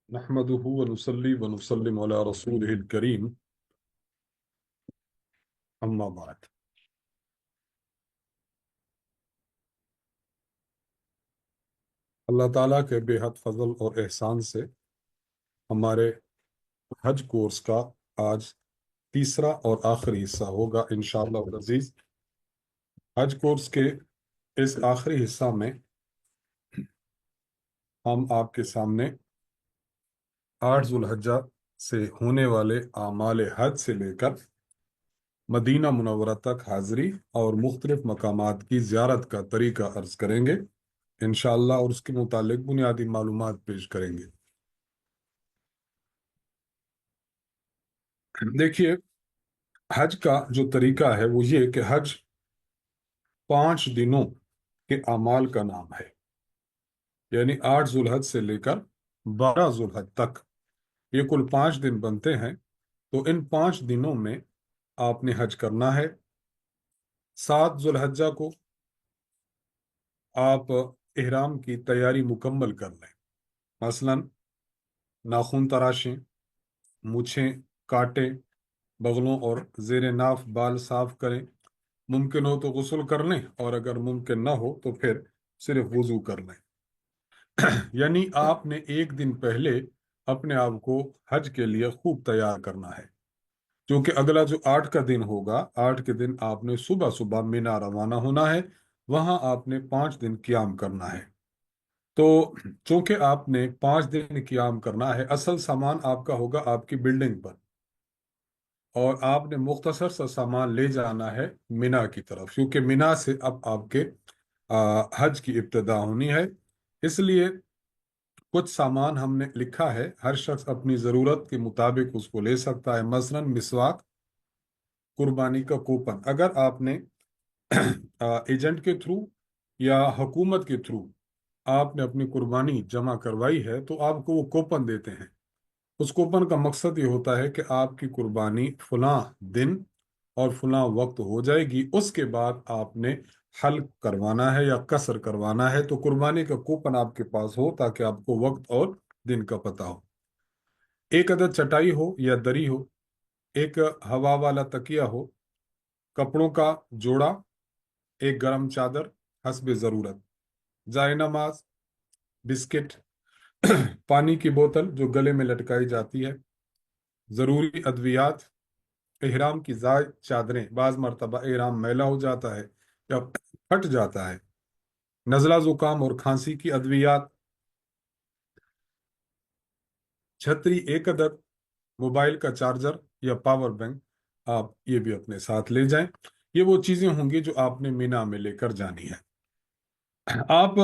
نحمده ونصلي ونسلم على رسوله الكريم اما بعد۔ اللہ تعالیٰ کے بے حد فضل اور احسان سے ہمارے حج کورس کا آج تیسرا اور آخری حصہ ہوگا انشاءاللہ العزیز۔ حج کورس کے اس آخری حصہ میں ہم آپ کے سامنے 8 ذو الحجہ سے ہونے والے اعمال حج سے لے کر مدینہ منورہ تک حاضری اور مختلف مقامات کی زیارت کا طریقہ عرض کریں گے انشاءاللہ، اور اس کے متعلق بنیادی معلومات پیش کریں گے۔ دیکھیے، حج کا جو طریقہ ہے وہ یہ کہ حج 5 دنوں کے اعمال کا نام ہے، یعنی 8 ذوالحج سے لے کر 12 ذوالحج تک یہ کل 5 دن بنتے ہیں۔ تو ان 5 دنوں میں آپ نے حج کرنا ہے۔ 7 ذوالحجہ کو آپ احرام کی تیاری مکمل کر لیں، مثلا ناخن تراشیں، مونچھیں کاٹیں، بغلوں اور زیر ناف بال صاف کریں، ممکن ہو تو غسل کر لیں، اور اگر ممکن نہ ہو تو پھر صرف وضو کر لیں۔ یعنی آپ نے ایک دن پہلے اپنے آپ کو حج کے لیے خوب تیار کرنا ہے، کیونکہ اگلا جو 8 کا دن ہوگا، 8 کے دن آپ نے صبح صبح مینا روانہ ہونا ہے، وہاں آپ نے 5 دن قیام کرنا ہے۔ تو چونکہ آپ نے 5 دن قیام کرنا ہے، اصل سامان آپ کا ہوگا آپ کی بلڈنگ پر، اور آپ نے مختصر سا سامان لے جانا ہے مینا کی طرف، کیونکہ مینا سے اب آپ کے حج کی ابتدا ہونی ہے۔ اس لیے کچھ سامان ہم نے لکھا ہے، ہر شخص اپنی ضرورت کے مطابق اس کو لے سکتا ہے، مثلا مسواک، قربانی کا کوپن۔ اگر آپ نے ایجنٹ کے تھرو یا حکومت کے تھرو آپ نے اپنی قربانی جمع کروائی ہے تو آپ کو وہ کوپن دیتے ہیں۔ اس کوپن کا مقصد یہ ہوتا ہے کہ آپ کی قربانی فلاں دن اور فلاں وقت ہو جائے گی، اس کے بعد آپ نے حلق کروانا ہے یا قصر کروانا ہے، تو قربانی کا کوپن آپ کے پاس ہو تاکہ آپ کو وقت اور دن کا پتہ ہو۔ ایک عدد چٹائی ہو یا دری ہو، ایک ہوا والا تکیہ ہو، کپڑوں کا جوڑا، ایک گرم چادر حسب ضرورت، جائے نماز، بسکٹ، پانی کی بوتل جو گلے میں لٹکائی جاتی ہے، ضروری ادویات، احرام کی زائد چادریں، بعض مرتبہ احرام میلا ہو جاتا ہے یا پھٹ جاتا ہے، نزلہ زکام اور کھانسی کی ادویات، چھتری ایک عدد، موبائل کا چارجر یا پاور بینک آپ یہ بھی اپنے ساتھ لے جائیں۔ یہ وہ چیزیں ہوں گی جو آپ نے مینا میں لے کر جانی ہے۔ آپ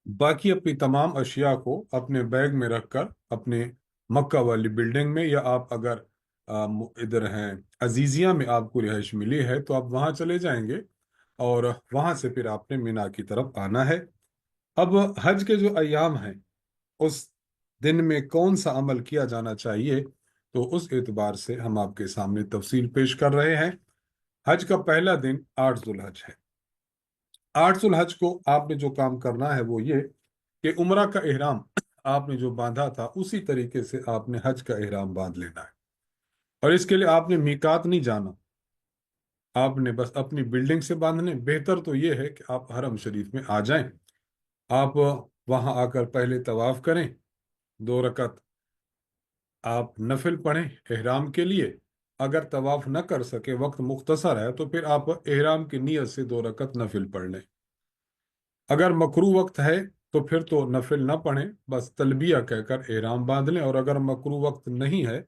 باقی اپنی تمام اشیاء کو اپنے بیگ میں رکھ کر اپنے مکہ والی بلڈنگ میں، یا آپ اگر ادھر ہیں عزیزیہ میں آپ کو رہائش ملی ہے تو آپ وہاں چلے جائیں گے، اور وہاں سے پھر آپ نے مینا کی طرف آنا ہے۔ اب حج کے جو ایام ہیں اس دن میں کون سا عمل کیا جانا چاہیے، تو اس اعتبار سے ہم آپ کے سامنے تفصیل پیش کر رہے ہیں۔ حج کا پہلا دن 8 ذوالحج ہے۔ 8 ذوالحج کو آپ نے جو کام کرنا ہے وہ یہ کہ عمرہ کا احرام آپ نے جو باندھا تھا اسی طریقے سے آپ نے حج کا احرام باندھ لینا ہے، اور اس کے لیے آپ نے میقات نہیں جانا، آپ نے بس اپنی بلڈنگ سے باندھنے۔ بہتر تو یہ ہے کہ آپ حرم شریف میں آ جائیں، آپ وہاں آ کر پہلے طواف کریں، 2 رکعت آپ نفل پڑھیں احرام کے لیے۔ اگر طواف نہ کر سکے، وقت مختصر ہے، تو پھر آپ احرام کی نیت سے 2 رکعت نفل پڑھ لیں۔ اگر مکروہ وقت ہے تو پھر تو نفل نہ پڑھیں، بس تلبیہ کہہ کر احرام باندھ لیں، اور اگر مکروہ وقت نہیں ہے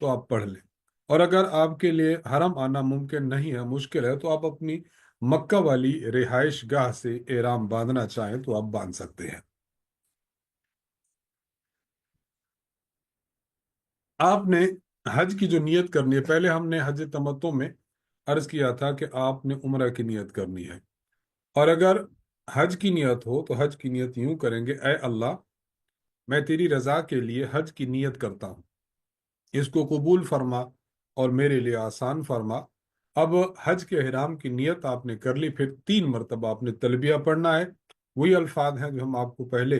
تو آپ پڑھ لیں۔ اور اگر آپ کے لیے حرم آنا ممکن نہیں ہے، مشکل ہے، تو آپ اپنی مکہ والی رہائش گاہ سے احرام باندھنا چاہیں تو آپ باندھ سکتے ہیں۔ آپ نے حج کی جو نیت کرنی ہے، پہلے ہم نے حج تمتع میں عرض کیا تھا کہ آپ نے عمرہ کی نیت کرنی ہے، اور اگر حج کی نیت ہو تو حج کی نیت یوں کریں گے: اے اللہ، میں تیری رضا کے لیے حج کی نیت کرتا ہوں، اس کو قبول فرما اور میرے لیے آسان فرما۔ اب حج کے احرام کی نیت آپ نے کر لی، پھر 3 مرتبہ آپ نے تلبیہ پڑھنا ہے۔ وہی الفاظ ہیں جو ہم آپ کو پہلے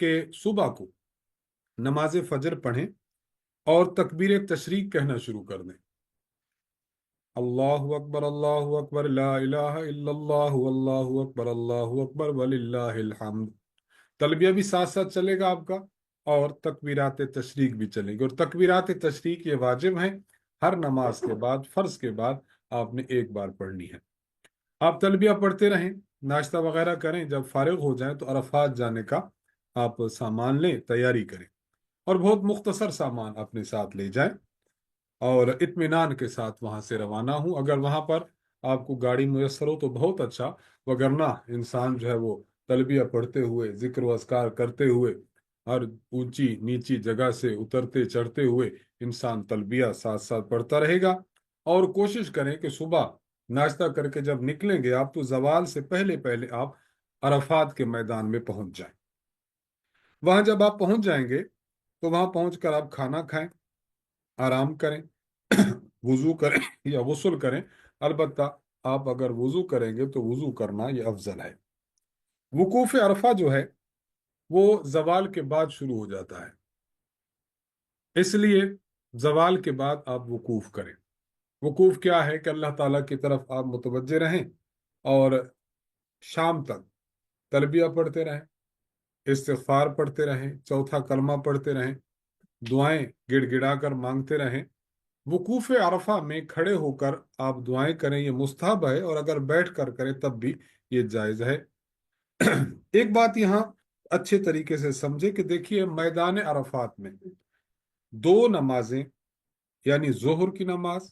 کہ صبح کو نماز فجر پڑھیں اور تکبیر تشریق کہنا شروع کر دیں، اللہ اکبر لا الہ الا اللہ اللہ اکبر وللہ الحمد۔ تلبیہ بھی ساتھ ساتھ چلے گا آپ کا، اور تکبیرات تشریق بھی چلیں گے، اور تکبیرات تشریق یہ واجب ہیں، ہر نماز کے بعد، فرض کے بعد آپ نے ایک بار پڑھنی ہے۔ آپ تلبیہ پڑھتے رہیں، ناشتہ وغیرہ کریں، جب فارغ ہو جائیں تو عرفات جانے کا آپ سامان لیں، تیاری کریں، اور بہت مختصر سامان اپنے ساتھ لے جائیں، اور اطمینان کے ساتھ وہاں سے روانہ ہوں۔ اگر وہاں پر آپ کو گاڑی میسر ہو تو بہت اچھا، وگرنہ انسان جو ہے وہ تلبیہ پڑھتے ہوئے، ذکر و اذکار کرتے ہوئے، ہر اونچی نیچی جگہ سے اترتے چڑھتے ہوئے انسان تلبیہ ساتھ ساتھ پڑھتا رہے گا۔ اور کوشش کریں کہ صبح ناشتہ کر کے جب نکلیں گے آپ تو زوال سے پہلے پہلے آپ عرفات کے میدان میں پہنچ جائیں۔ وہاں جب آپ پہنچ جائیں گے تو وہاں پہنچ کر آپ کھانا کھائیں، آرام کریں، وضو کریں یا غسل کریں۔ البتہ آپ اگر وضو کریں گے تو وضو کرنا یہ افضل ہے۔ وقوف عرفہ جو ہے وہ زوال کے بعد شروع ہو جاتا ہے، اس لیے زوال کے بعد آپ وقوف کریں۔ وقوف کیا ہے کہ اللہ تعالیٰ کی طرف آپ متوجہ رہیں، اور شام تک تلبیہ پڑھتے رہیں، استغفار پڑھتے رہیں، چوتھا کلمہ پڑھتے رہیں، دعائیں گڑ گڑا کر مانگتے رہیں۔ وقوف عرفہ میں کھڑے ہو کر آپ دعائیں کریں، یہ مستحب ہے، اور اگر بیٹھ کر کریں تب بھی یہ جائز ہے۔ ایک بات یہاں اچھے طریقے سے سمجھے کہ دیکھیے میدان عرفات میں دو نمازیں، یعنی ظہر کی نماز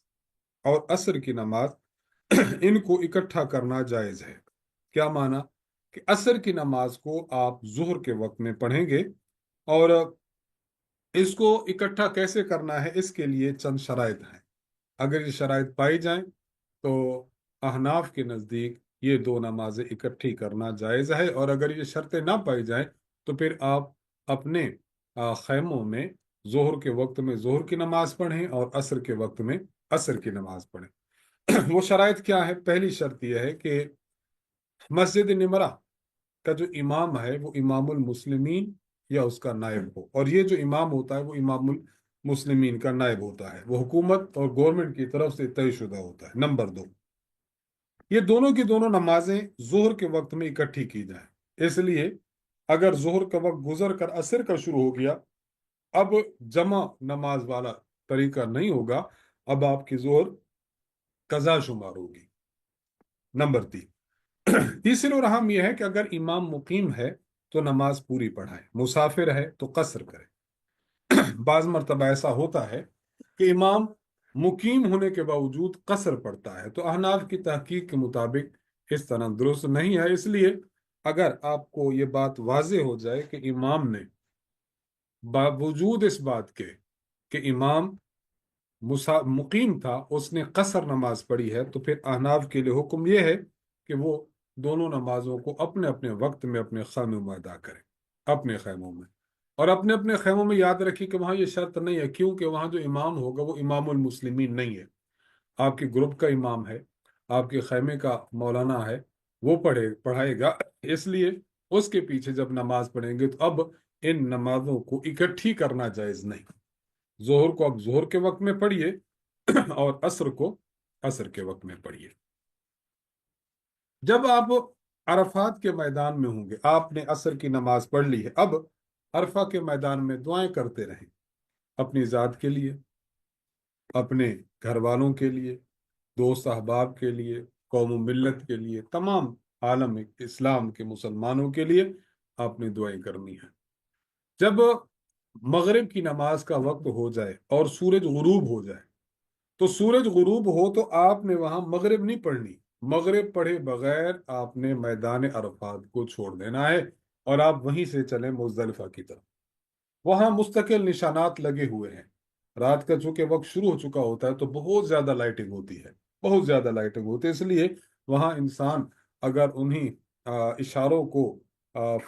اور عصر کی نماز، ان کو اکٹھا کرنا جائز ہے۔ کیا معنی؟ کہ عصر کی نماز کو آپ ظہر کے وقت میں پڑھیں گے، اور اس کو اکٹھا کیسے کرنا ہے اس کے لیے چند شرائط ہیں۔ اگر یہ شرائط پائی جائیں تو احناف کے نزدیک یہ دو نمازیں اکٹھی کرنا جائز ہے، اور اگر یہ شرطیں نہ پائی جائیں تو پھر آپ اپنے خیموں میں ظہر کے وقت میں ظہر کی نماز پڑھیں اور عصر کے وقت میں عصر کی نماز پڑھیں۔ وہ شرائط کیا ہے؟ پہلی شرط یہ ہے کہ مسجد نمرہ کا جو امام ہے وہ امام المسلمین یا اس کا نائب ہو، اور یہ جو امام ہوتا ہے وہ امام المسلمین کا نائب ہوتا ہے، وہ حکومت اور گورنمنٹ کی طرف سے طے شدہ ہوتا ہے۔ نمبر دو، یہ دونوں کی دونوں نمازیں ظہر کے وقت میں اکٹھی کی جائیں۔ اس لیے اگر ظہر کا وقت گزر کر عصر کا شروع ہو گیا، اب جمع نماز والا طریقہ نہیں ہوگا، اب آپ کی ظہر قضا شمار ہوگی۔ نمبر تین، تیسری اور اہم یہ ہے کہ اگر امام مقیم ہے تو نماز پوری پڑھائے، مسافر ہے تو قصر کرے۔ بعض مرتبہ ایسا ہوتا ہے کہ امام مقیم ہونے کے باوجود قصر پڑتا ہے، تو احناف کی تحقیق کے مطابق اس طرح درست نہیں ہے۔ اس لیے اگر آپ کو یہ بات واضح ہو جائے کہ امام نے باوجود اس بات کے کہ امام مقیم تھا اس نے قصر نماز پڑھی ہے، تو پھر احناف کے لیے حکم یہ ہے کہ وہ دونوں نمازوں کو اپنے اپنے وقت میں اپنے خیموں میں ادا کریں، اپنے خیموں میں، اور اپنے اپنے خیموں میں یاد رکھیں کہ وہاں یہ شرط نہیں ہے، کیونکہ وہاں جو امام ہوگا وہ امام المسلمین نہیں ہے، آپ کے گروپ کا امام ہے، آپ کے خیمے کا مولانا ہے، وہ پڑھائے گا۔ اس لیے اس کے پیچھے جب نماز پڑھیں گے تو اب ان نمازوں کو اکٹھی کرنا جائز نہیں۔ ظہر کو اب ظہر کے وقت میں پڑھیے اور عصر کو عصر کے وقت میں پڑھیے۔ جب آپ عرفات کے میدان میں ہوں گے، آپ نے عصر کی نماز پڑھ لی ہے، اب عرفہ کے میدان میں دعائیں کرتے رہیں، اپنی ذات کے لیے، اپنے گھر والوں کے لیے، دوست احباب کے لیے، قوم و ملت کے لیے، تمام عالم اسلام کے مسلمانوں کے لیے آپ نے دعائیں کرنی ہیں۔ جب مغرب کی نماز کا وقت ہو جائے اور سورج غروب ہو جائے، تو سورج غروب ہو تو آپ نے وہاں مغرب نہیں پڑھنی، مغرب پڑھے بغیر آپ نے میدان عرفات کو چھوڑ دینا ہے، اور آپ وہیں سے چلیں مزدلفہ کی طرف۔ وہاں مستقل نشانات لگے ہوئے ہیں، رات کا چونکہ وقت شروع ہو چکا ہوتا ہے تو بہت زیادہ لائٹنگ ہوتی ہے، بہت زیادہ لائٹنگ ہوتی ہے، اس لیے وہاں انسان اگر انہی اشاروں کو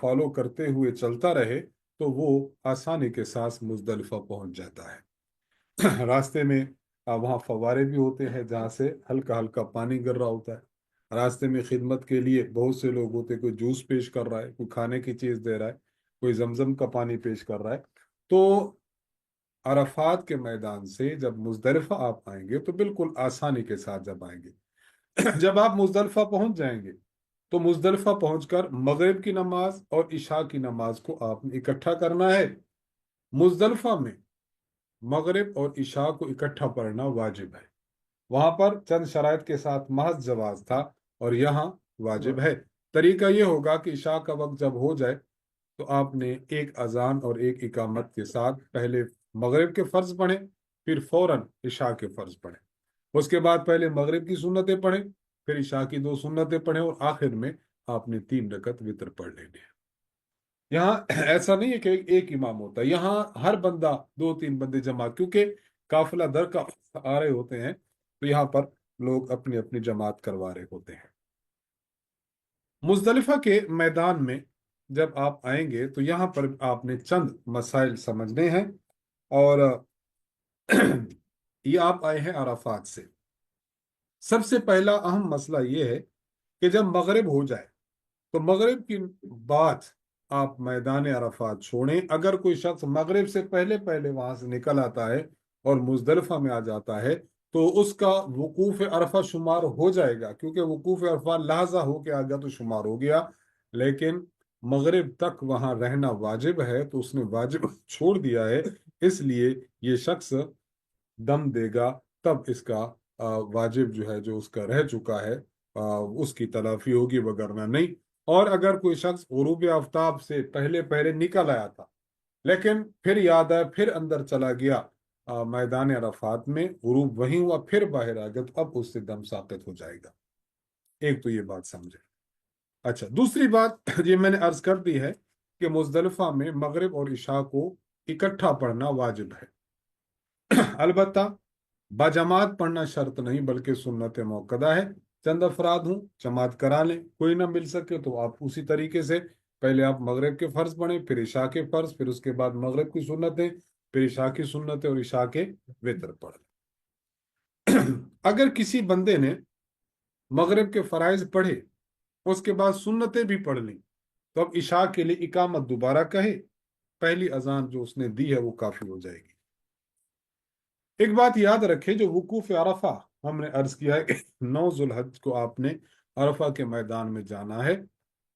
فالو کرتے ہوئے چلتا رہے تو وہ آسانی کے ساتھ مزدلفہ پہنچ جاتا ہے۔ راستے میں وہاں فوارے بھی ہوتے ہیں جہاں سے ہلکا ہلکا پانی گر رہا ہوتا ہے، راستے میں خدمت کے لیے بہت سے لوگ ہوتے ہیں، کوئی جوس پیش کر رہا ہے، کوئی کھانے کی چیز دے رہا ہے، کوئی زمزم کا پانی پیش کر رہا ہے. تو عرفات کے میدان سے جب مزدلفہ آپ آئیں گے تو بالکل آسانی کے ساتھ جب آئیں گے. جب آپ مزدلفہ پہنچ جائیں گے تو مزدلفہ پہنچ کر مغرب کی نماز اور عشاء کی نماز کو آپ نے اکٹھا کرنا ہے. مزدلفہ میں مغرب اور عشاء کو اکٹھا پڑھنا واجب ہے. وہاں پر چند شرائط کے ساتھ محض جواز تھا اور یہاں واجب ہے. طریقہ یہ ہوگا کہ عشاء کا وقت جب ہو جائے تو آپ نے ایک اذان اور ایک اقامت کے ساتھ پہلے مغرب کے فرض پڑھیں، پھر فوراً عشاء کے فرض پڑھیں. اس کے بعد پہلے مغرب کی سنتیں پڑھیں، پھر عشاء کی 2 سنتیں پڑھیں، اور آخر میں آپ نے 3 رکعت وتر پڑھ لینی ہے. یہاں ایسا نہیں ہے کہ ایک امام ہوتا ہے، یہاں ہر بندہ 2-3 بندے جمع، کیونکہ قافلہ در کا آ رہے ہوتے ہیں تو یہاں پر لوگ اپنی اپنی جماعت کروا رہے ہوتے ہیں. مزدلفہ کے میدان میں جب آپ آئیں گے تو یہاں پر آپ نے چند مسائل سمجھنے ہیں. اور یہ آپ آئے ہیں عرفات سے. سب سے پہلا اہم مسئلہ یہ ہے کہ جب مغرب ہو جائے تو مغرب کی بعد آپ میدان عرفات چھوڑیں. اگر کوئی شخص مغرب سے پہلے پہلے وہاں سے نکل آتا ہے اور مزدلفہ میں آ جاتا ہے تو اس کا وقوف عرفہ شمار ہو جائے گا، کیونکہ وقوف عرفہ لحظہ ہو کے آ گیا تو شمار ہو گیا. لیکن مغرب تک وہاں رہنا واجب ہے تو اس نے واجب چھوڑ دیا ہے، اس لیے یہ شخص دم دے گا تب اس کا واجب جو ہے جو اس کا رہ چکا ہے اس کی تلافی ہوگی، وگرنہ نہیں. اور اگر کوئی شخص غروب آفتاب سے پہلے پہلے نکل آیا تھا لیکن پھر یاد آیا، پھر اندر چلا گیا میدان عرفات میں، غروب وہیں ہوا، پھر باہر آ گیا، تو اب اس سے دم ساقط ہو جائے گا. ایک تو یہ بات سمجھے. اچھا، دوسری بات یہ میں نے عرض کر دی ہے کہ مزدلفہ میں مغرب اور عشاء کو اکٹھا پڑھنا واجب ہے. البتہ باجماعت پڑھنا شرط نہیں بلکہ سنت موقدہ ہے. چند افراد ہوں جماعت کرا لیں، کوئی نہ مل سکے تو آپ اسی طریقے سے پہلے آپ مغرب کے فرض پڑھیں، پھر عشاء کے فرض، پھر اس کے بعد مغرب کی سنتیں، پھر عشاء کی سنتیں اور عشاء کے وتر پڑھ لیں. اگر کسی بندے نے مغرب کے فرائض پڑھے اس کے بعد سنتیں بھی پڑھ لیں تو اب عشاء کے لیے اقامت دوبارہ کہے، پہلی اذان جو اس نے دی ہے وہ کافی ہو جائے گی. ایک بات یاد رکھے، جو وقوف عرفہ ہم نے عرض کیا ہے کہ 9 ذوالحج کو آپ نے عرفہ کے میدان میں جانا ہے.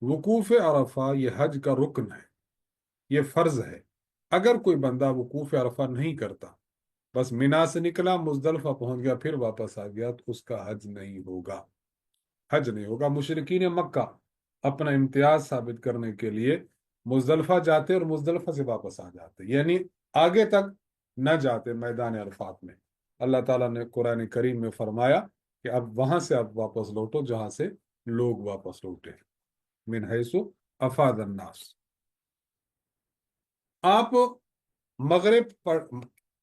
وقوف عرفہ یہ حج کا رکن ہے، یہ فرض ہے. اگر کوئی بندہ وقوف عرفہ نہیں کرتا، بس مینا سے نکلا مزدلفہ پہنچ گیا پھر واپس آ گیا، تو اس کا حج نہیں ہوگا، حج نہیں ہوگا. مشرکین مکہ اپنا امتیاز ثابت کرنے کے لیے مزدلفہ جاتے اور مزدلفہ سے واپس آ جاتے، یعنی آگے تک نہ جاتے میدان عرفات میں. اللہ تعالیٰ نے قرآن کریم میں فرمایا کہ اب وہاں سے آپ واپس لوٹو جہاں سے لوگ واپس لوٹے، من حیث افاض الناس. آپ مغرب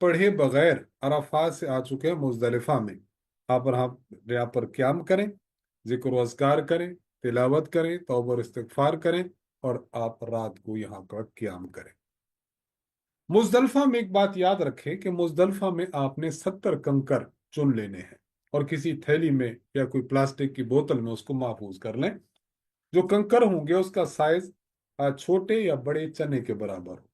پڑھے بغیر عرفات سے آ چکے ہیں مزدلفہ میں. آپ یہاں پر قیام کریں، ذکر و اذکار کریں، تلاوت کریں، توبہ اور استغفار کریں، اور آپ رات کو یہاں پر قیام کریں. مزدلفہ میں ایک بات یاد رکھیں کہ مزدلفہ میں آپ نے 70 کنکر چن لینے ہیں اور کسی تھیلی میں یا کوئی پلاسٹک کی بوتل میں اس کو محفوظ کر لیں. جو کنکر ہوں گے اس کا سائز چھوٹے یا بڑے چنے کے برابر ہو،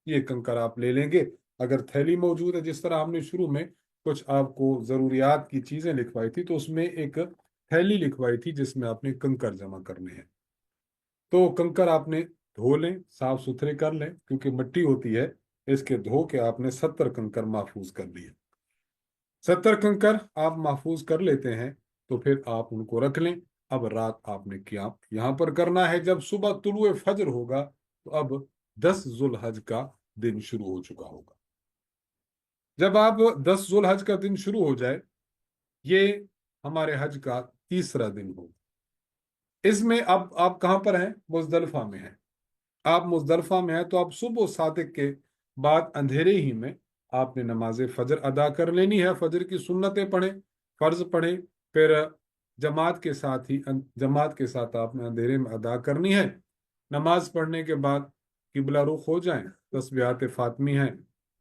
یہ کنکر آپ لے لیں گے. اگر تھیلی موجود ہے، جس طرح ہم نے شروع میں کچھ آپ کو ضروریات کی چیزیں لکھوائی تھی تو اس میں ایک تھیلی لکھوائی تھی جس میں آپ نے کنکر جمع کرنے ہیں، تو کنکر آپ نے دھو لیں، صاف ستھرے کر لیں، کیونکہ مٹی ہوتی ہے، اس کے دھو کے آپ نے 70 کنکر محفوظ کر لیے. 70 کنکر آپ محفوظ کر لیتے ہیں تو پھر آپ ان کو رکھ لیں. اب رات آپ نے قیام یہاں پر کرنا ہے. جب صبح طلوع فجر ہوگا تو اب 10 ذوالحج کا دن شروع ہو چکا ہوگا. جب آپ 10 ذوالحج کا دن شروع ہو جائے، یہ ہمارے حج کا تیسرا دن ہوگا. اس میں اب آپ کہاں پر ہیں؟ مزدلفہ میں ہیں. آپ مزدلفہ میں ہیں تو آپ صبح صادق کے بعد اندھیرے ہی میں آپ نے نماز فجر ادا کر لینی ہے. فجر کی سنتیں پڑھیں، فرض پڑھیں، پھر جماعت کے ساتھ آپ نے اندھیرے میں ادا کرنی ہے. نماز پڑھنے کے بعد قبلہ رخ ہو جائیں، تسبیحات فاطمی ہیں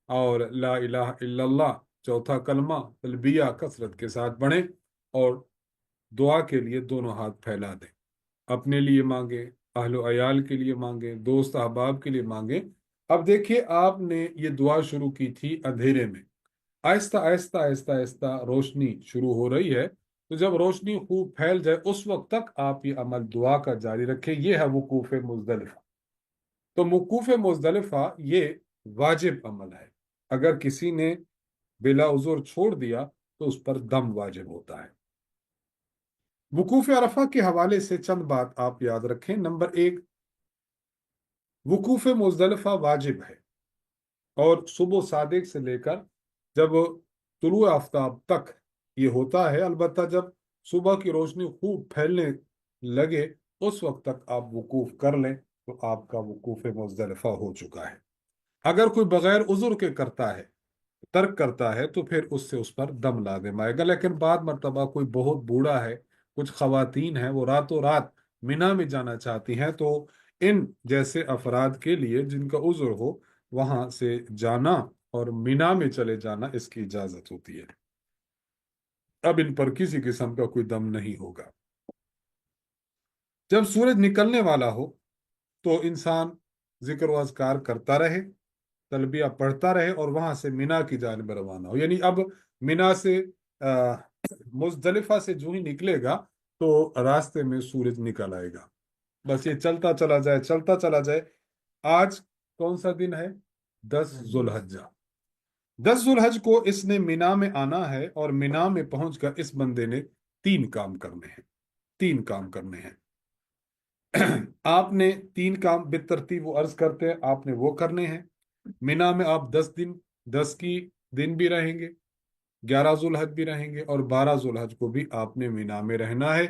اور لا الہ الا اللہ چوتھا کلمہ تلبیہ کثرت کے ساتھ پڑھیں، اور دعا کے لیے دونوں ہاتھ پھیلا دیں. اپنے لیے مانگیں، اہل و عیال کے لیے مانگیں، دوست احباب کے لیے مانگیں۔ اب دیکھیے آپ نے یہ دعا شروع کی تھی اندھیرے میں، آہستہ آہستہ آہستہ آہستہ روشنی شروع ہو رہی ہے، تو جب روشنی خوب پھیل جائے اس وقت تک آپ یہ عمل دعا کا جاری رکھیں۔ یہ ہے وقوف مزدلفہ۔ تو وقوف مزدلفہ یہ واجب عمل ہے، اگر کسی نے بلا عذر چھوڑ دیا تو اس پر دم واجب ہوتا ہے۔ وقوف عرفہ کے حوالے سے چند بات آپ یاد رکھیں۔ نمبر 1، وقوف مزدلفہ واجب ہے، اور صبح صادق سے لے کر جب طلوع آفتاب تک یہ ہوتا ہے، البتہ جب صبح کی روشنی خوب پھیلنے لگے اس وقت تک آپ وقوف کر لیں تو آپ کا وقوف مزدلفہ ہو چکا ہے۔ اگر کوئی بغیر عذر کے کرتا ہے، ترک کرتا ہے، تو پھر اس پر دم لازم آئے گا۔ لیکن بعد مرتبہ کوئی بہت بوڑھا ہے، کچھ خواتین ہیں، وہ راتوں رات مینا میں جانا چاہتی ہیں، تو ان جیسے افراد کے لیے جن کا عذر ہو وہاں سے جانا اور مینا میں چلے جانا اس کی اجازت ہوتی ہے۔ اب ان پر کسی قسم کا کوئی دم نہیں ہوگا۔ جب سورج نکلنے والا ہو تو انسان ذکر و اذکار کرتا رہے، تلبیہ پڑھتا رہے، اور وہاں سے مینا کی جانب روانہ ہو۔ یعنی اب مینا سے مزدلفہ سے جو ہی نکلے گا تو راستے میں سورج نکل آئے گا، بس یہ چلتا چلا جائے، چلتا چلا جائے۔ آج کون سا دن ہے؟ 10 ذوالحجہ۔ 10 ذوالحج کو اس نے مینا میں آنا ہے، اور مینا میں پہنچ کر اس بندے نے 3 کام کرنے ہیں۔ 3 کام کرنے ہیں۔ آپ نے 3 کام بالترتیب وہ عرض کرتے ہیں، آپ نے وہ کرنے ہیں۔ مینا میں آپ 10 کی دن بھی رہیں گے، 11 ذوالحج بھی رہیں گے، اور 12 ذوالحج کو بھی آپ نے مینا میں رہنا ہے۔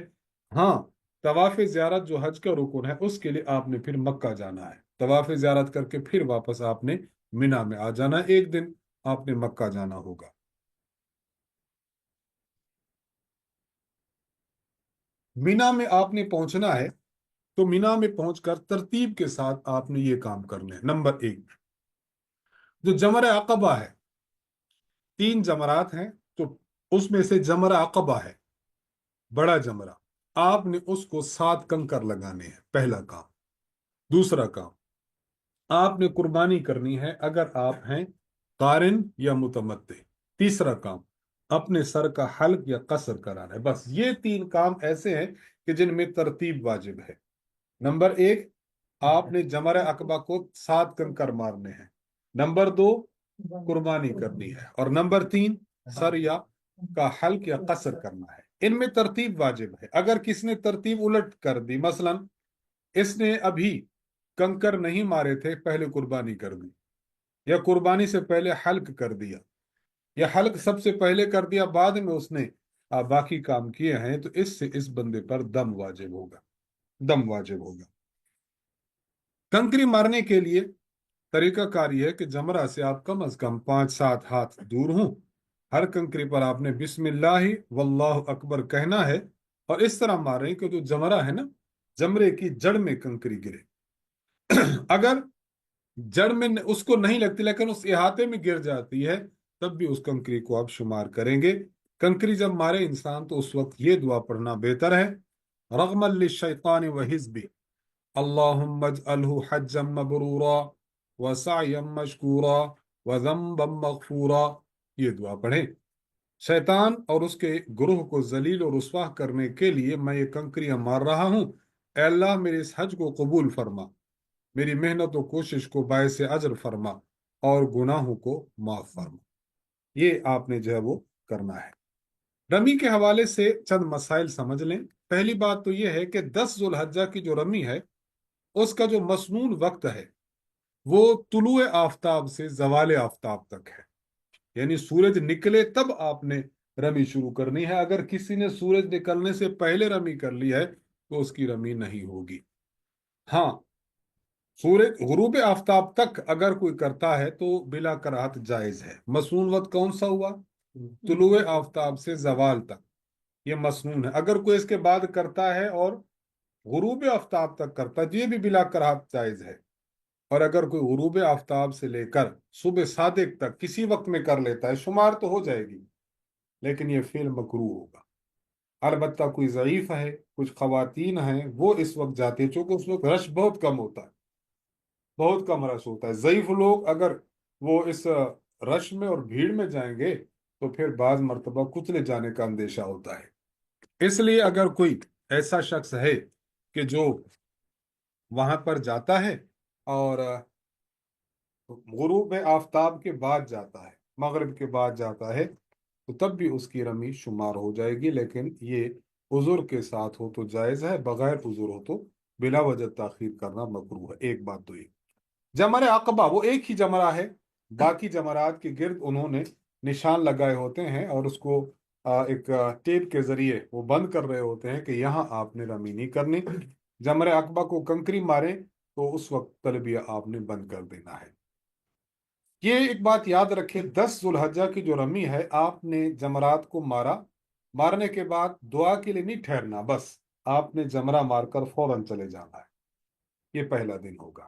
ہاں، طواف زیارت جو حج کا رکن ہے اس کے لیے آپ نے پھر مکہ جانا ہے، طواف زیارت کر کے پھر واپس آپ نے مینا میں آ جانا ہے، ایک دن آپ نے مکہ جانا ہوگا۔ مینا میں آپ نے پہنچنا ہے، تو مینا میں پہنچ کر ترتیب کے ساتھ آپ نے یہ کام کرنے ہیں۔ نمبر 1، جو جمرہ عقبہ ہے، 3 جمرات ہیں، تو اس میں سے جمرہ عقبہ ہے بڑا جمرہ، آپ نے اس کو 7 کنکر لگانے ہیں، پہلا کام۔ دوسرا کام، آپ نے قربانی کرنی ہے اگر آپ ہیں قارن یا متمتع۔ تیسرا کام، اپنے سر کا حلق یا قصر کرانا ہے۔ بس یہ 3 کام ایسے ہیں کہ جن میں ترتیب واجب ہے۔ نمبر 1، آپ نے جمرہ عقبہ کو 7 کنکر مارنے ہیں۔ نمبر 2، قربانی کرنی ہے، اور نمبر 3، سر یا کا حلق یا قصر کرنا ہے۔ ان میں ترتیب واجب ہے۔ اگر کس نے ترتیب الٹ کر دی، مثلا اس نے ابھی کنکر نہیں مارے تھے، پہلے قربانی کر دی، یا قربانی سے پہلے حلق کر دیا، یا حلق سب سے پہلے کر دیا بعد میں اس نے باقی کام کیے ہیں، تو اس سے اس بندے پر دم واجب ہوگا، دم واجب ہوگا۔ کنکری مارنے کے لیے طریقہ کار یہ ہے کہ جمرہ سے آپ کم از کم 5-7 ہاتھ دور ہوں۔ ہر کنکری پر آپ نے بسم اللہ واللہ اکبر کہنا ہے، اور اس طرح ماریں کہ جو جمرہ ہے نا، جمرے کی جڑ میں کنکری گرے۔ اگر جڑ میں اس کو نہیں لگتی لیکن اس احاطے میں گر جاتی ہے، تب بھی اس کنکری کو آپ شمار کریں گے۔ کنکری جب مارے انسان تو اس وقت یہ دعا پڑھنا بہتر ہے، رغم للشیطان وحزبہ، اللہم اجعلہ حجا مبرورا وسعیا مشکورا وذنبا مغفورا۔ یہ دعا پڑھیں۔ شیطان اور اس کے گروہ کو ذلیل اور رسوا کرنے کے لیے میں یہ کنکریاں مار رہا ہوں، اے اللہ میرے اس حج کو قبول فرما، میری محنت و کوشش کو باعث اجر فرما، اور گناہوں کو معاف فرما۔ یہ آپ نے جو ہے وہ کرنا ہے۔ رمی کے حوالے سے چند مسائل سمجھ لیں۔ پہلی بات تو یہ ہے کہ 10 ذوالحجہ کی جو رمی ہے اس کا جو مسنون وقت ہے وہ طلوع آفتاب سے زوال آفتاب تک ہے، یعنی سورج نکلے تب آپ نے رمی شروع کرنی ہے۔ اگر کسی نے سورج نکلنے سے پہلے رمی کر لی ہے تو اس کی رمی نہیں ہوگی۔ ہاں، سورج غروب آفتاب تک اگر کوئی کرتا ہے تو بلا کراہت جائز ہے۔ مسنون وقت کون سا ہوا؟ طلوع آفتاب سے زوال تک، یہ مسنون ہے۔ اگر کوئی اس کے بعد کرتا ہے اور غروب آفتاب تک کرتا ہے، یہ بھی بلا کراہت جائز ہے۔ اور اگر کوئی غروب آفتاب سے لے کر صبح صادق تک کسی وقت میں کر لیتا ہے، شمار تو ہو جائے گی لیکن یہ فعل مکروہ ہوگا۔ البتہ کوئی ضعیف ہے، کچھ خواتین ہیں، وہ اس وقت جاتے ہیں، چونکہ اس وقت رش بہت کم ہوتا ہے، بہت کم رش ہوتا ہے۔ ضعیف لوگ اگر وہ اس رش میں اور بھیڑ میں جائیں گے تو پھر بعض مرتبہ کچلے جانے کا اندیشہ ہوتا ہے۔ اس لیے اگر کوئی ایسا شخص ہے کہ جو وہاں پر جاتا ہے اور غروب آفتاب کے بعد جاتا ہے، مغرب کے بعد جاتا ہے، تو تب بھی اس کی رمی شمار ہو جائے گی، لیکن یہ عذر کے ساتھ ہو تو جائز ہے، بغیر عذر ہو تو بلا وجہ تاخیر کرنا مکروہ ہے۔ ایک بات تو یہ جمرہ عقبہ وہ ایک ہی جمرہ ہے، باقی جمرات کے گرد انہوں نے نشان لگائے ہوتے ہیں اور اس کو ایک ٹیپ کے ذریعے وہ بند کر رہے ہوتے ہیں کہ یہاں آپ نے رمی نہیں کرنی۔ جمرہ عقبہ کو کنکری مارے تو اس وقت تلبیہ آپ نے بند کر دینا ہے۔ یہ ایک بات یاد رکھیں، 10 ذو الحجہ کی جو رمی ہے، آپ نے جمرات کو مارنے کے بعد دعا کے لیے نہیں ٹھہرنا، بس آپ نے جمرہ مار کر فوراً چلے جانا ہے۔ یہ پہلا دن ہوگا۔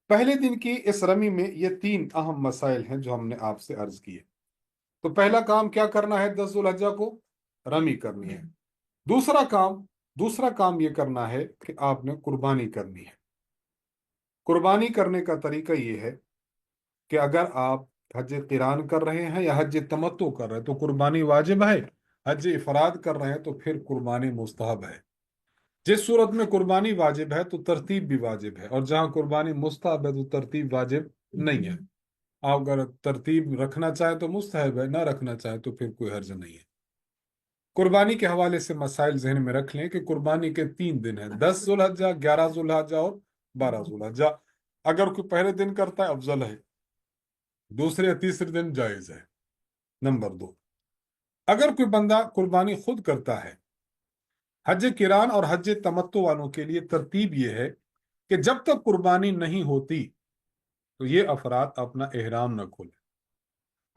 پہلے دن کی اس رمی میں یہ 3 اہم مسائل ہیں جو ہم نے آپ سے عرض کیے۔ تو پہلا کام کیا کرنا ہے؟ 10 ذو الحجہ کو رمی کرنی ہے۔ دوسرا کام یہ کرنا ہے کہ آپ نے قربانی کرنی ہے۔ قربانی کرنے کا طریقہ یہ ہے کہ اگر آپ حج قران کر رہے ہیں یا حج تمتع کر رہے ہیں تو قربانی واجب ہے، حج افراد کر رہے ہیں تو پھر قربانی مستحب ہے۔ جس صورت میں قربانی واجب ہے تو ترتیب بھی واجب ہے، اور جہاں قربانی مستحب ہے تو ترتیب واجب نہیں ہے۔ آپ اگر ترتیب رکھنا چاہیں تو مستحب ہے، نہ رکھنا چاہیں تو پھر کوئی حرج نہیں ہے۔ قربانی کے حوالے سے مسائل ذہن میں رکھ لیں کہ قربانی کے 3 دن ہیں، 10 ذو الحجہ، 11 ذو الحجہ اور 12 ذو الحجہ۔ اگر کوئی پہلے دن کرتا ہے افضل ہے، دوسرے یا تیسرے دن جائز ہے۔ نمبر 2، اگر کوئی بندہ قربانی خود کرتا ہے، حج کران اور حج تمتع والوں کے لیے ترتیب یہ ہے کہ جب تک قربانی نہیں ہوتی تو یہ افراد اپنا احرام نہ کھولیں۔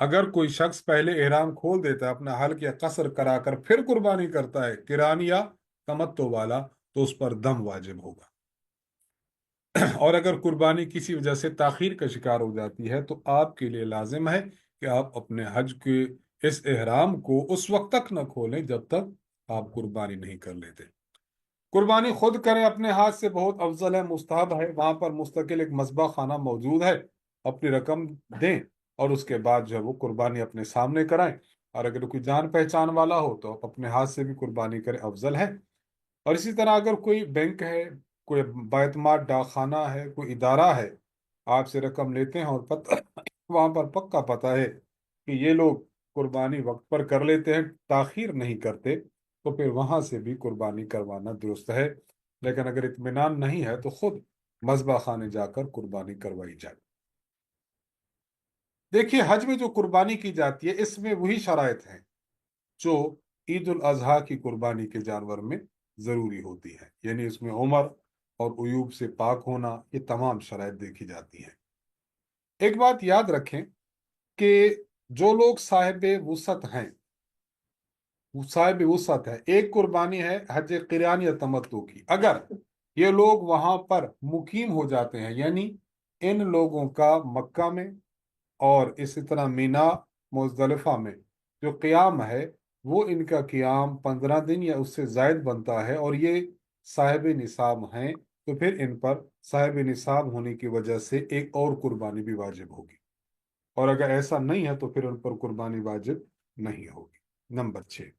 اگر کوئی شخص پہلے احرام کھول دیتا ہے، اپنا حلق یا قصر کرا کر پھر قربانی کرتا ہے، کران یا تمتع والا، تو اس پر دم واجب ہوگا۔ اور اگر قربانی کسی وجہ سے تاخیر کا شکار ہو جاتی ہے تو آپ کے لیے لازم ہے کہ آپ اپنے حج کے اس احرام کو اس وقت تک نہ کھولیں جب تک آپ قربانی نہیں کر لیتے۔ قربانی خود کریں اپنے ہاتھ سے، بہت افضل ہے، مستحب ہے۔ وہاں پر مستقل ایک مذبح خانہ موجود ہے، اپنی رقم دیں اور اس کے بعد جو ہے وہ قربانی اپنے سامنے کرائیں، اور اگر کوئی جان پہچان والا ہو تو اپنے ہاتھ سے بھی قربانی کریں، افضل ہے۔ اور اسی طرح اگر کوئی بینک ہے، کوئی بیت مال ڈاک خانہ ہے، کوئی ادارہ ہے، آپ سے رقم لیتے ہیں اور وہاں پر پکا پتہ ہے کہ یہ لوگ قربانی وقت پر کر لیتے ہیں، تاخیر نہیں کرتے، تو پھر وہاں سے بھی قربانی کروانا درست ہے۔ لیکن اگر اطمینان نہیں ہے تو خود مذبح خانے جا کر قربانی کروائی جائے۔ دیکھیے، حج میں جو قربانی کی جاتی ہے اس میں وہی شرائط ہیں جو عید الاضحیٰ کی قربانی کے جانور میں ضروری ہوتی ہے، یعنی اس میں عمر اور عیوب سے پاک ہونا، یہ تمام شرائط دیکھی جاتی ہیں۔ ایک بات یاد رکھیں کہ جو لوگ صاحب وسعت ہیں، ایک قربانی ہے حج قران یا تمتع کی، اگر یہ لوگ وہاں پر مقیم ہو جاتے ہیں، یعنی ان لوگوں کا مکہ میں اور اسی طرح مینا، مزدلفہ میں جو قیام ہے وہ ان کا قیام 15 دن یا اس سے زائد بنتا ہے، اور یہ صاحب نصاب ہیں، تو پھر ان پر صاحب نصاب ہونے کی وجہ سے ایک اور قربانی بھی واجب ہوگی، اور اگر ایسا نہیں ہے تو پھر ان پر قربانی واجب نہیں ہوگی۔ نمبر 6،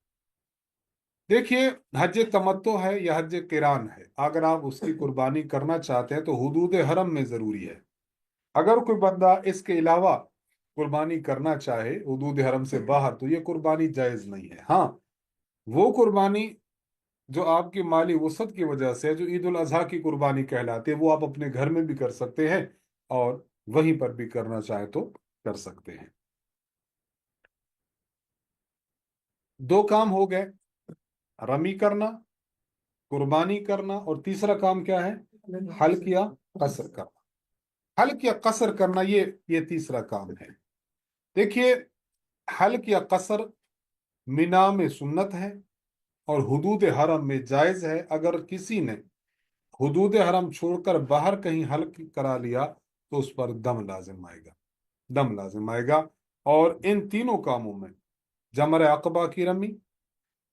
دیکھیے، حج تمتع ہے یا حج قران ہے، اگر آپ اس کی قربانی کرنا چاہتے ہیں تو حدود حرم میں ضروری ہے۔ اگر کوئی بندہ اس کے علاوہ قربانی کرنا چاہے حدود حرم سے باہر تو یہ قربانی جائز نہیں ہے۔ ہاں، وہ قربانی جو آپ کی مالی وسعت کی وجہ سے جو عید الاضحیٰ کی قربانی کہلاتی ہے وہ آپ اپنے گھر میں بھی کر سکتے ہیں اور وہیں پر بھی کرنا چاہے تو کر سکتے ہیں۔ 2 کام ہو گئے، رمی کرنا، قربانی کرنا، اور تیسرا کام کیا ہے؟ حلق یا قصر کرنا۔ حلق یا قصر کرنا، یہ تیسرا کام ہے۔ دیکھیے، حلق یا قصر مینا میں سنت ہے اور حدود حرم میں جائز ہے۔ اگر کسی نے حدود حرم چھوڑ کر باہر کہیں حلق کرا لیا تو اس پر دم لازم آئے گا۔ اور ان تینوں کاموں میں جمرہ عقبہ کی رمی،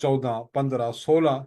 14, 15, 16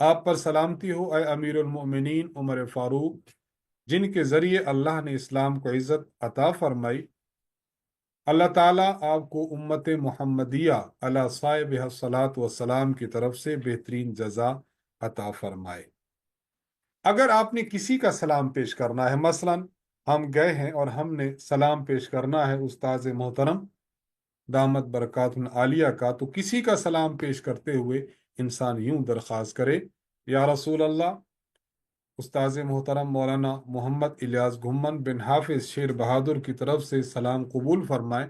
آپ پر سلامتی ہو اے امیر المؤمنین عمر فاروق، جن کے ذریعے اللہ نے اسلام کو عزت عطا فرمائی۔ اللہ تعالیٰ آپ کو امت محمدیہ علی صاحبہ الصلاۃ والسلام کی طرف سے بہترین جزا عطا فرمائے۔ اگر آپ نے کسی کا سلام پیش کرنا ہے، مثلا ہم گئے ہیں اور ہم نے سلام پیش کرنا ہے استاذ محترم دامت برکات عالیہ کا، تو کسی کا سلام پیش کرتے ہوئے انسان یوں درخواست کرے، یا رسول اللہ، استاذ محترم مولانا محمد الیاس گھمن بن حافظ شیر بہادر کی طرف سے سلام قبول فرمائے،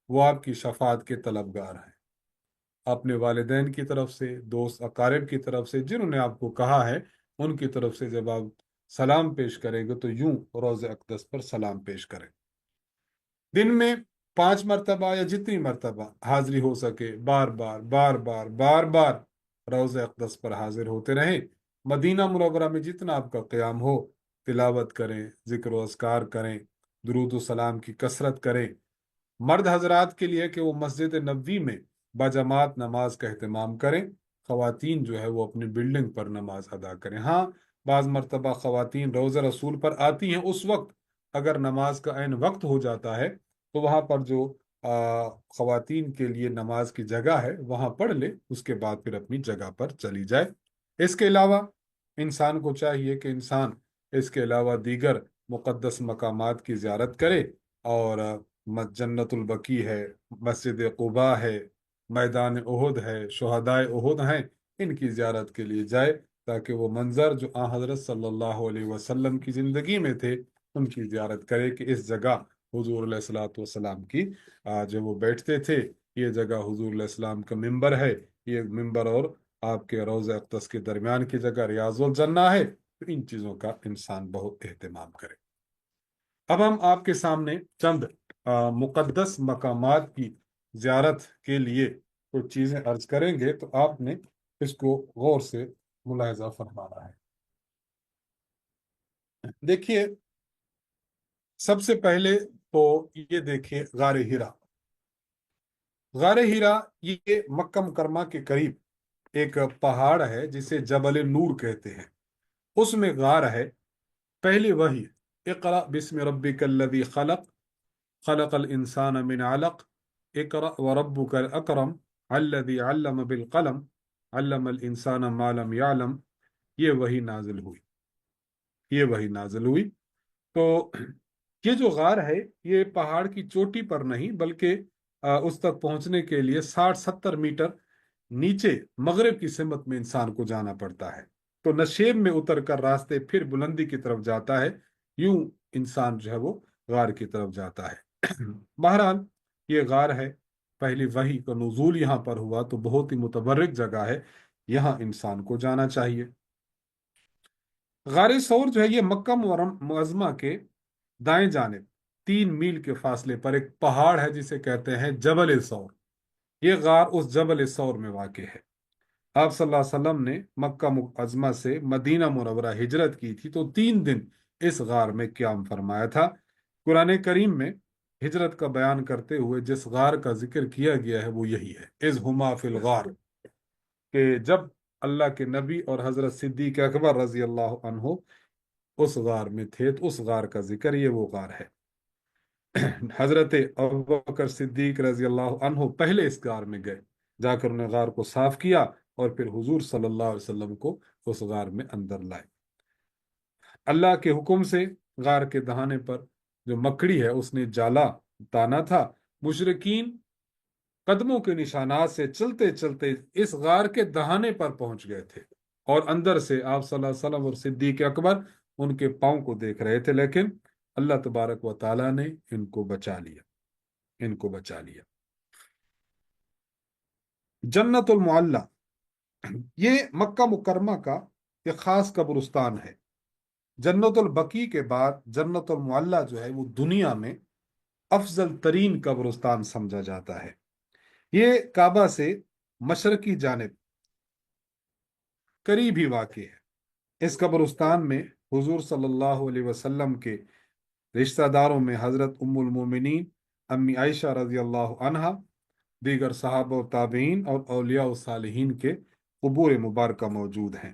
وہ آپ کی شفاعت کے طلبگار ہیں۔ اپنے والدین کی طرف سے، دوست اقارب کی طرف سے، جنہوں نے آپ کو کہا ہے، ان کی طرف سے جب آپ سلام پیش کریں گے تو یوں روضہ اقدس پر سلام پیش کریں۔ دن میں 5 مرتبہ یا جتنی مرتبہ حاضری ہو سکے بار بار بار بار بار بار روضہ اقدس پر حاضر ہوتے رہیں۔ مدینہ منورہ میں جتنا آپ کا قیام ہو، تلاوت کریں، ذکر و اذکار کریں، درود و سلام کی کثرت کریں۔ مرد حضرات کے لیے کہ وہ مسجد نبوی میں باجماعت نماز کا اہتمام کریں، خواتین جو ہے وہ اپنی بلڈنگ پر نماز ادا کریں۔ ہاں، بعض مرتبہ خواتین روضہ رسول پر آتی ہیں، اس وقت اگر نماز کا عین وقت ہو جاتا ہے تو وہاں پر جو خواتین کے لیے نماز کی جگہ ہے وہاں پڑھ لے، اس کے بعد پھر اپنی جگہ پر چلی جائے۔ اس کے علاوہ انسان کو چاہیے کہ انسان اس کے علاوہ دیگر مقدس مقامات کی زیارت کرے، اور جنت البقیع ہے، مسجد قباء ہے، میدان احد ہے، شہدائے احد ہیں، ان کی زیارت کے لیے جائے، تاکہ وہ منظر جو حضرت صلی اللہ علیہ وسلم کی زندگی میں تھے ان کی زیارت کرے، کہ اس جگہ حضور علیہ الصلوۃ والسلام کی جو وہ بیٹھتے تھے، یہ جگہ حضور علیہ السلام کا ممبر ہے، یہ ممبر اور آپ کے روضہ اقدس کے درمیان کی جگہ ریاض الجنہ ہے، تو ان چیزوں کا انسان بہت اہتمام کرے۔ اب ہم آپ کے سامنے چند مقدس مقامات کی زیارت کے لیے کچھ چیزیں عرض کریں گے، تو آپ نے اس کو غور سے ملاحظہ فرمانا ہے۔ دیکھیے، سب سے پہلے تو یہ دیکھیے غار ہرا۔ غار ہرا یہ مکہ مکرمہ کے قریب ایک پہاڑ ہے جسے جبل نور کہتے ہیں، اس میں غار ہے۔ پہلی وحی، اقرأ بسم ربک الذی خلق، خلق الانسان من علق، اقرأ وربک الاکرم الذی علم بالقلم، علم الانسان ما لم یعلم، یہ وحی نازل ہوئی، یہ وحی نازل ہوئی۔ تو یہ جو غار ہے یہ پہاڑ کی چوٹی پر نہیں، بلکہ اس تک پہنچنے کے لیے 60-70 میٹر نیچے مغرب کی سمت میں انسان کو جانا پڑتا ہے، تو نشیب میں اتر کر راستے پھر بلندی کی طرف جاتا ہے، یوں انسان جو ہے وہ غار کی طرف جاتا ہے۔ بہرحال یہ غار ہے، پہلی وحی کا نزول یہاں پر ہوا، تو بہت ہی متبرک جگہ ہے، یہاں انسان کو جانا چاہیے۔ غار ثور جو ہے یہ مکہ معظمہ کے دائیں جانب 3 میل کے فاصلے پر ایک پہاڑ ہے جسے کہتے ہیں جبل ثور۔ یہ غار اس جبل ثور میں واقع ہے۔ آپ صلی اللہ علیہ وسلم نے مکہ معظمہ سے مدینہ منورہ ہجرت کی تھی، تو 3 دن اس غار میں قیام فرمایا تھا۔ قرآن کریم میں ہجرت کا بیان کرتے ہوئے جس غار کا ذکر کیا گیا ہے وہ یہی ہے، اذ ہما فی الغار، کہ جب اللہ کے نبی اور حضرت صدیق اکبر رضی اللہ عنہ اس غار میں تھے، تو اس غار کا ذکر، یہ وہ غار ہے۔ حضرت ابوبکر صدیق رضی اللہ عنہ پہلے اس غار میں گئے، جا کر انہیں غار کو صاف کیا، اور پھر حضور صلی اللہ علیہ وسلم کو اس غار میں اندر لائے۔ اللہ کے حکم سے غار کے دہانے پر جو مکڑی ہے اس نے جالا تانا تھا۔ مشرکین قدموں کے نشانات سے چلتے چلتے اس غار کے دہانے پر پہنچ گئے تھے، اور اندر سے آپ صلی اللہ علیہ وسلم اور صدیق اکبر ان کے پاؤں کو دیکھ رہے تھے، لیکن اللہ تبارک و تعالیٰ نے ان کو بچا لیا، ان کو بچا لیا۔ جنت المعلی یہ مکہ مکرمہ کا ایک خاص قبرستان ہے۔ جنت البقیع کے بعد جنت المعلی جو ہے وہ دنیا میں افضل ترین قبرستان سمجھا جاتا ہے۔ یہ کعبہ سے مشرقی جانب قریب ہی واقع ہے۔ اس قبرستان میں حضور صلی اللہ علیہ وسلم کے رشتہ داروں میں حضرت ام المومنین امی عائشہ رضی اللہ عنہا، دیگر صحابہ و تابعین اور اولیاء و صالحین کے قبور مبارکہ موجود ہیں۔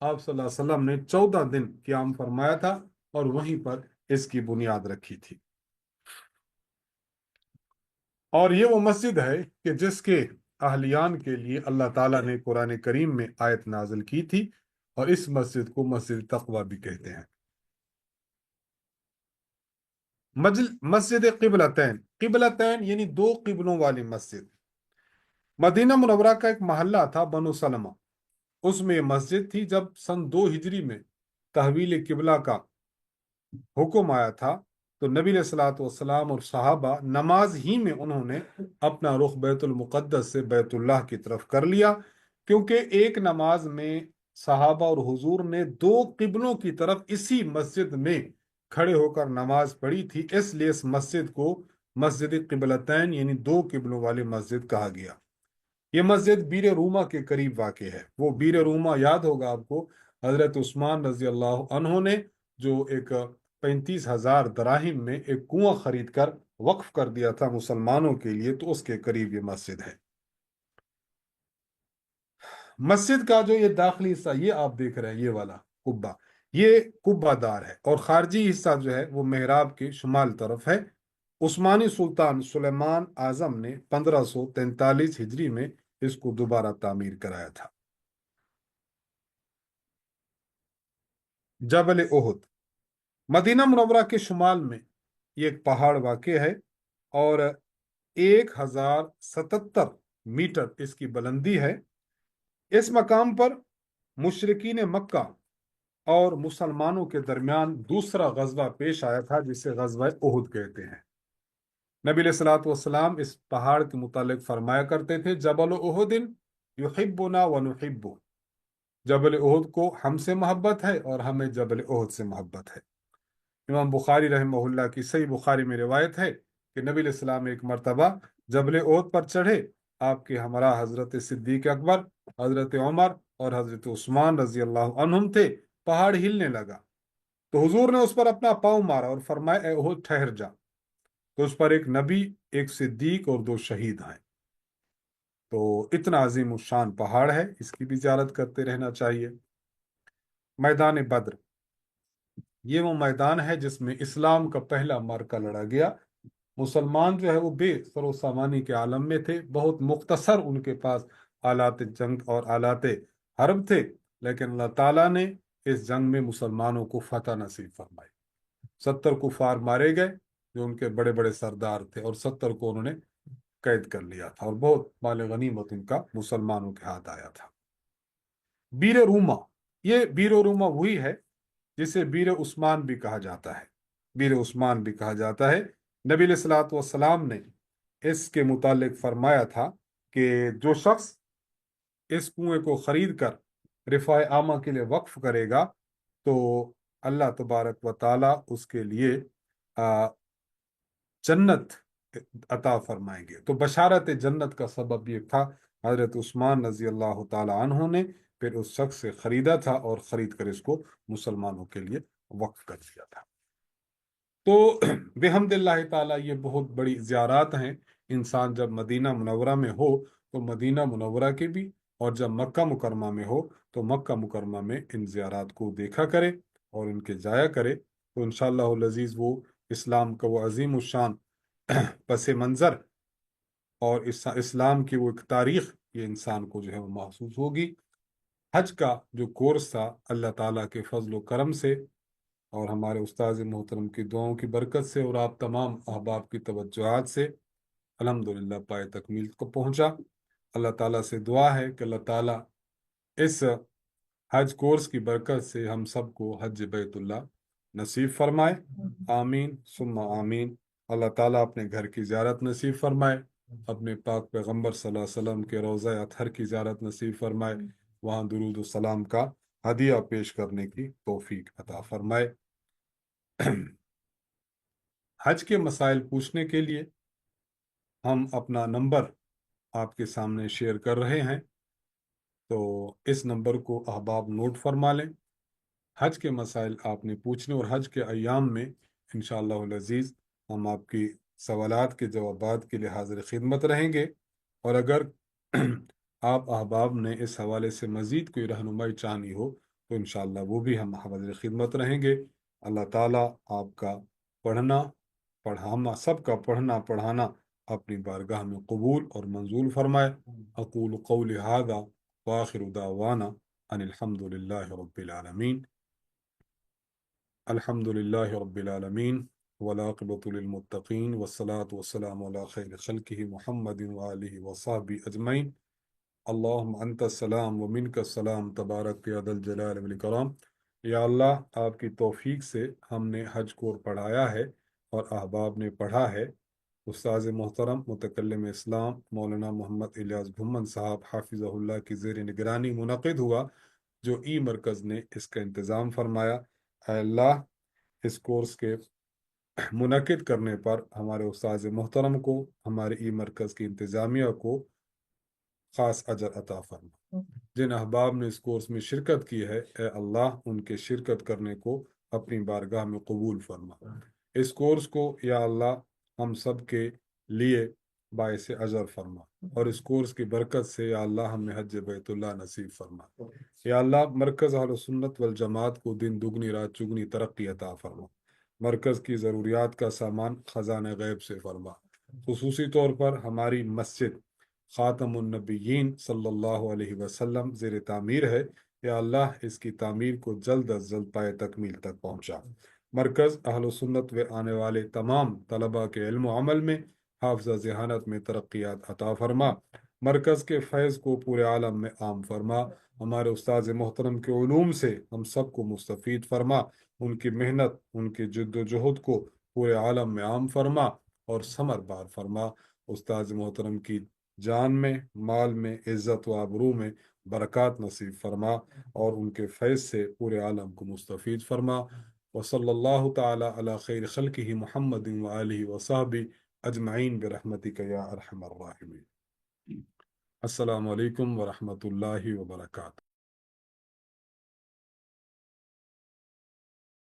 آپ صلی اللہ علیہ وسلم نے 14 دن قیام فرمایا تھا اور وہیں پر اس کی بنیاد رکھی تھی۔ اور یہ وہ مسجد ہے کہ جس کے اہلیان کے لیے اللہ تعالیٰ نے قرآن کریم میں آیت نازل کی تھی، اور اس مسجد کو مسجد تقوی بھی کہتے ہیں۔ مسجد قبلتین، قبلتین یعنی دو قبلوں والی مسجد۔ مدینہ منورہ کا ایک محلہ تھا بنو سلمہ، اس میں یہ مسجد تھی۔ جب سن 2 ہجری میں تحویل قبلہ کا حکم آیا تھا تو نبی علیہ الصلوۃ والسلام اور صحابہ نماز ہی میں انہوں نے اپنا رخ بیت المقدس سے بیت اللہ کی طرف کر لیا، کیونکہ ایک نماز میں صحابہ اور حضور نے 2 قبلوں کی طرف اسی مسجد میں کھڑے ہو کر نماز پڑھی تھی، اس لیے اس مسجد کو مسجد قبلتین یعنی 2 قبلوں والی مسجد کہا گیا۔ یہ مسجد بیر روما کے قریب واقع ہے۔ وہ بیر روما یاد ہوگا آپ کو، حضرت عثمان رضی اللہ عنہ نے جو ایک 35,000 دراہم میں ایک کنواں خرید کر وقف کر دیا تھا مسلمانوں کے لیے، تو اس کے قریب یہ مسجد ہے۔ مسجد کا جو یہ داخلی حصہ یہ آپ دیکھ رہے ہیں، یہ والا قبہ، یہ قبہ دار ہے، اور خارجی حصہ جو ہے وہ محراب کے شمال طرف ہے۔ عثمانی سلطان سلیمان اعظم نے 1543 ہجری میں اس کو دوبارہ تعمیر کرایا تھا۔ جبل احد، مدینہ منورہ کے شمال میں یہ ایک پہاڑ واقع ہے، اور 1077 میٹر اس کی بلندی ہے۔ اس مقام پر مشرکین مکہ اور مسلمانوں کے درمیان دوسرا غزوہ پیش آیا تھا، جسے غزوہ احد کہتے ہیں۔ نبی علیہ الصلوۃ والسلام اس پہاڑ کے متعلق فرمایا کرتے تھے، جبل احد یحبنا ونحبہ، جبل احد کو ہم سے محبت ہے اور ہمیں جبل احد سے محبت ہے۔ امام بخاری رحمہ اللہ کی صحیح بخاری میں روایت ہے کہ نبی علیہ السلام ایک مرتبہ جبل احد پر چڑھے، آپ کے ہمراہ حضرت صدیق اکبر، حضرت عمر اور حضرت عثمان رضی اللہ عنہم تھے۔ پہاڑ ہلنے لگا تو حضور نے اس پر اپنا پاؤں مارا اور فرمایا، اے احد ٹھہر جا۔ تو اس پر ایک نبی، ایک صدیق اور 2 شہید ہیں۔ تو اتنا عظیم الشان پہاڑ ہے، اس کی بھی زیارت کرتے رہنا چاہیے۔ میدان بدر، یہ وہ میدان ہے جس میں اسلام کا پہلا معرکہ لڑا گیا۔ مسلمان جو ہے وہ بے سر و سامانی کے عالم میں تھے، بہت مختصر ان کے پاس آلات جنگ اور آلات حرب تھے، لیکن اللہ تعالیٰ نے اس جنگ میں مسلمانوں کو فتح نصیب فرمائی۔ 70 کفار مارے گئے جو ان کے بڑے بڑے سردار تھے، اور 70 کو انہوں نے قید کر لیا تھا، اور بہت مال غنیمت ان کا مسلمانوں کے ہاتھ آیا تھا۔ بیر روما، یہ بیر روما وہی ہے جسے بیر عثمان بھی کہا جاتا ہے، بیر عثمان بھی کہا جاتا ہے۔ نبی علیہ الصلوۃ والسلام نے اس کے متعلق فرمایا تھا کہ جو شخص اس کنویں کو خرید کر رفاع عامہ کے لیے وقف کرے گا تو اللہ تبارک و تعالی اس کے لیے جنت عطا فرمائیں گے۔ تو بشارت جنت کا سبب یہ تھا، حضرت عثمان رضی اللہ تعالی عنہ نے پھر اس شخص سے خریدا تھا اور خرید کر اس کو مسلمانوں کے لیے وقف کر دیا تھا۔ تو بحمد اللہ تعالیٰ یہ بہت بڑی زیارات ہیں۔ انسان جب مدینہ منورہ میں ہو تو مدینہ منورہ کے بھی، اور جب مکہ مکرمہ میں ہو تو مکہ مکرمہ میں ان زیارات کو دیکھا کرے اور ان کے جایا کرے، تو انشاءاللہ العزیز وہ اسلام کا وہ عظیم الشان پس منظر اور اسلام کی وہ ایک تاریخ یہ انسان کو جو ہے وہ محسوس ہوگی۔ حج کا جو کورس تھا، اللہ تعالیٰ کے فضل و کرم سے اور ہمارے استاذ محترم کی دعاؤں کی برکت سے اور آپ تمام احباب کی توجہات سے الحمدللہ پائے تکمیل کو پہنچا۔ اللہ تعالیٰ سے دعا ہے کہ اللہ تعالیٰ اس حج کورس کی برکت سے ہم سب کو حج بیت اللہ نصیب فرمائے، آمین ثم آمین۔ اللہ تعالیٰ اپنے گھر کی زیارت نصیب فرمائے، اپنے پاک پیغمبر صلی اللہ علیہ وسلم کے روضہ اطہر کی زیارت نصیب فرمائے، وہاں درود و سلام کا ہدیہ پیش کرنے کی توفیق عطا فرمائے۔ حج کے مسائل پوچھنے کے لیے ہم اپنا نمبر آپ کے سامنے شیئر کر رہے ہیں، تو اس نمبر کو احباب نوٹ فرما لیں۔ حج کے مسائل آپ نے پوچھنے، اور حج کے ایام میں انشاءاللہ العزیز ہم آپ کی سوالات کے جوابات کے لیے حاضر خدمت رہیں گے، اور اگر آپ احباب نے اس حوالے سے مزید کوئی رہنمائی چاہنی ہو تو انشاءاللہ وہ بھی ہم حاضر خدمت رہیں گے۔ اللہ تعالیٰ آپ کا پڑھنا پڑھانا سب کا پڑھنا پڑھانا اپنی بارگاہ میں قبول اور منظور فرمائے۔ اقول قولی ھذا وآخر دعوانا ان الحمد للہ رب العالمین۔ الحمد للہ رب العالمین والعاقبۃ للمتقین والصلاة والسلام علی خیر خلقہ محمد وآلہ وصحبہ اجمعین۔ اللہم انت السلام ومنک السلام تبارک یا ذا الجلال والاکرام۔ یا اللہ، آپ کی توفیق سے ہم نے حج کور پڑھایا ہے اور احباب نے پڑھا ہے۔ استاذ محترم متکلم اسلام مولانا محمد الیاس بھمن صاحب حافظہ اللہ کی زیر نگرانی منعقد ہوا، جو ای مرکز نے اس کا انتظام فرمایا۔ اے اللہ، اس کورس کے منعقد کرنے پر ہمارے استاذ محترم کو، ہمارے ای مرکز کی انتظامیہ کو خاص اجر عطا فرما۔ جن احباب نے اس کورس میں شرکت کی ہے، اے اللہ، ان کے شرکت کرنے کو اپنی بارگاہ میں قبول فرما۔ اس کورس کو یا اللہ ہم سب کے لیے باعث اجر فرما، اور اس کورس کی برکت سے یا اللہ ہمیں حج بیت اللہ نصیب فرما۔ یا اللہ، مرکز اہل سنت والجماعت کو دن دگنی رات چگنی ترقی عطا فرما۔ مرکز کی ضروریات کا سامان خزانہ غیب سے فرما۔ خصوصی طور پر ہماری مسجد خاتم النبیین صلی اللہ علیہ وسلم زیر تعمیر ہے، یا اللہ اس کی تعمیر کو جلد از جلد پائے تکمیل تک پہنچا۔ مرکز اہل سنت و آنے والے تمام طلباء کے علم و عمل میں، حافظہ ذہانت میں ترقیات عطا فرما۔ مرکز کے فیض کو پورے عالم میں عام فرما۔ ہمارے استاذ محترم کے علوم سے ہم سب کو مستفید فرما۔ ان کی محنت، ان کی جد و جہد کو پورے عالم میں عام فرما اور ثمر بار فرما۔ استاذ محترم کی جان میں، مال میں، عزت و آبرو میں برکات نصیب فرما، اور ان کے فیض سے پورے عالم کو مستفید فرما۔ وصلی اللہ تعالی علی خیر خلقہ محمد وآلہ وصحبہ اجمعین برحمتک یا ارحم الراحمین۔ السلام علیکم ورحمۃ اللہ وبرکاتہ۔